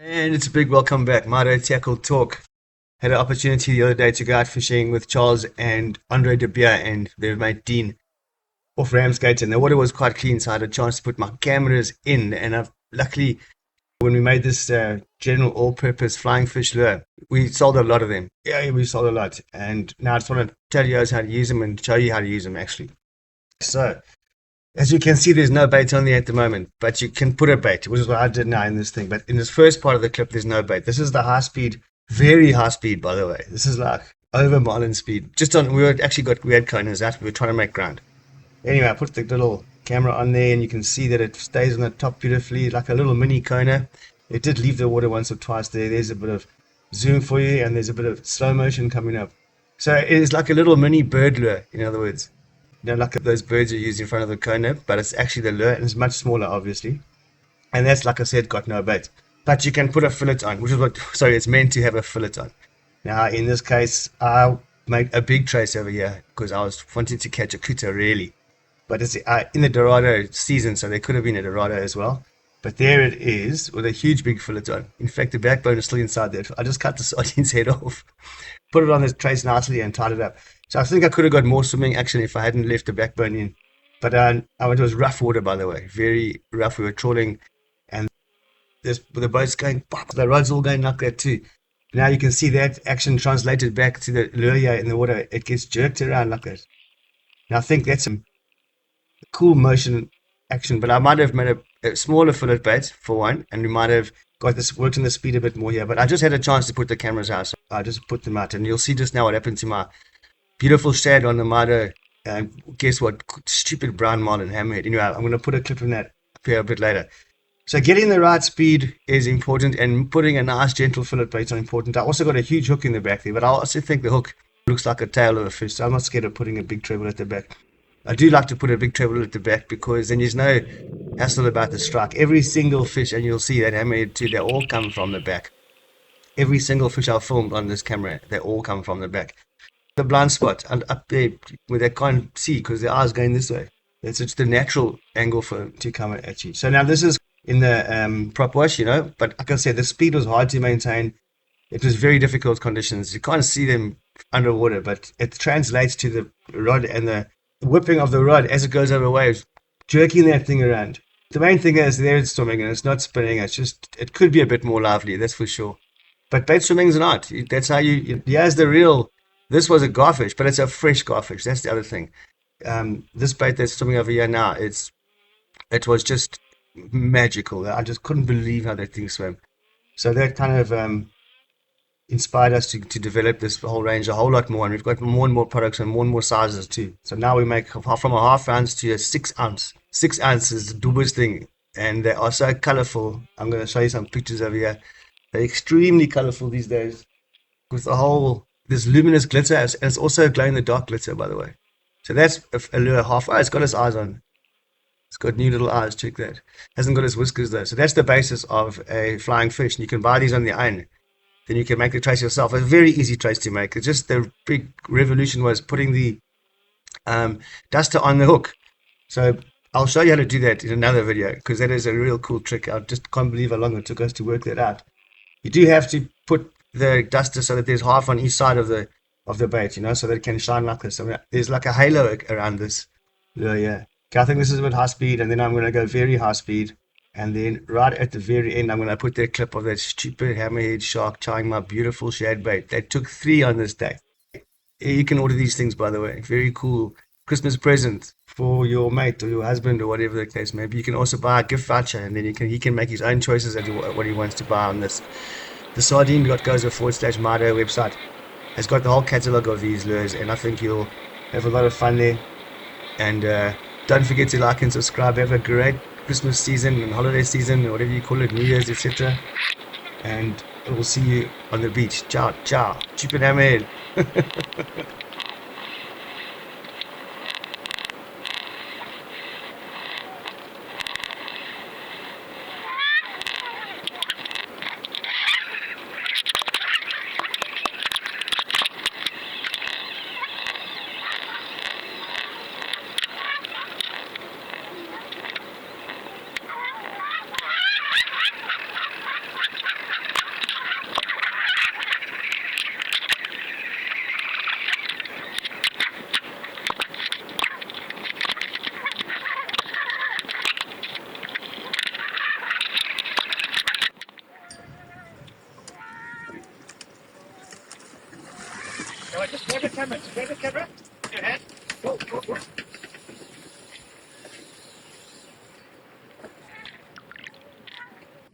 And it's a big welcome back. MYDO Tackle Talk. Had an opportunity the other day to go out fishing with Charles and Andre De Beer and their mate Dean off Ramsgate, and the water was quite clean, so I had a chance to put my cameras in. And I've luckily, when we made this general all-purpose flying fish lure, we sold a lot of them. Yeah, we sold a lot. And now I just want to tell you guys how to use them and show you how to use them actually. So, as you can see, there's no bait on there at the moment, but you can put a bait, which is what I did now in this thing. But in this first part of the clip, there's no bait. This is the high speed, very high speed, by the way. This is like over marlin speed. Just on, we had konas out. We were trying to make ground. Anyway, I put the little camera on there, and you can see that it stays on the top beautifully, like a little mini kona. It did leave the water once or twice there. There's a bit of zoom for you, and there's a bit of slow motion coming up. So it is like a little mini bird lure, in other words. Like those birds are used in front of the kona, but it's actually the lure, and it's much smaller, obviously. And that's, like I said, got no bait. But you can put a fillet on, which is it's meant to have a fillet on. Now, in this case, I made a big trace over here because I was wanting to catch a kuta, really. But it's in the Dorado season, so there could have been a Dorado as well. But there it is with a huge big fillet on. In fact, the backbone is still inside there. I just cut the sardine's head off, put it on the trace nicely, and tied it up. So I think I could have got more swimming action if I hadn't left the backbone in. But it was rough water, by the way, very rough. We were trawling, and the boat's going, the rod's all going like that too. Now you can see that action translated back to the lure in the water. It gets jerked around like that. Now I think that's a cool motion action, but I might have made a smaller fillet bait for one, and we might have got this worked on the speed a bit more here. But I just had a chance to put the cameras out, so I just put them out, and you'll see just now what happened to my beautiful shad on the MYDO. And guess what? Stupid brown marlin hammerhead. Anyway, I'm going to put a clip from that up here a bit later. So getting the right speed is important, and putting a nice gentle fillet bait is important. I also got a huge hook in the back there, but I also think the hook looks like a tail of a fish, so I'm not scared of putting a big treble at the back. I do like to put a big treble at the back because then there's no hassle about the strike. Every single fish, and you'll see that hammerhead too, they all come from the back. Every single fish I've filmed on this camera, they all come from the back. The blind spot and up there where they can't see because their eyes going this way. It's the natural angle for them to come at you. So now this is in the prop wash, but like I said, the speed was hard to maintain. It was very difficult conditions. You can't see them underwater, but it translates to the rod and the whipping of the rod as it goes over waves, jerking that thing around. The main thing is there it's swimming and it's not spinning. It could be a bit more lively, that's for sure. But bait swimming is not. That's how here's the real. This was a garfish, but it's a fresh garfish. That's the other thing. This bait that's swimming over here now, it was just magical. I just couldn't believe how that thing swam. So that kind of inspired us to develop this whole range a whole lot more, and we've got more and more products and more sizes too. So now we make from a half ounce to a 6 ounce. 6 ounce is the dubious thing, and they are so colorful. I'm going to show you some pictures over here. They're extremely colorful these days with this luminous glitter, and it's also glow in the dark glitter, by the way. So that's a lure half. Oh, it's got its eyes on. It's got new little eyes. Check that. Hasn't got its whiskers though. So that's the basis of a flying fish, and you can buy these on the own. Then you can make the trace yourself. It's a very easy trace to make. It's just the big revolution was putting the duster on the hook. So I'll show you how to do that in another video because that is a real cool trick. I just can't believe how long it took us to work that out. You do have to put the duster so that there's half on each side of the bait, so that it can shine like this. So there's like a halo around this. Yeah. Okay, I think this is a bit high speed, and then I'm going to go very high speed. And then right at the very end, I'm going to put that clip of that stupid hammerhead shark tying my beautiful shad bait. They took 3 on this day. You can order these things, by the way. Very cool Christmas present for your mate or your husband or whatever the case may be. You can also buy a gift voucher, and then he can make his own choices as to what he wants to buy on this. The sardine.goza/MYDO website has got the whole catalog of these lures, and I think you'll have a lot of fun there. And don't forget to like and subscribe. Have a great Christmas season and holiday season, or whatever you call it, New Year's, etc. And we'll see you on the beach. Ciao, ciao. Cheap and hammerhead. camera. Do you have a camera?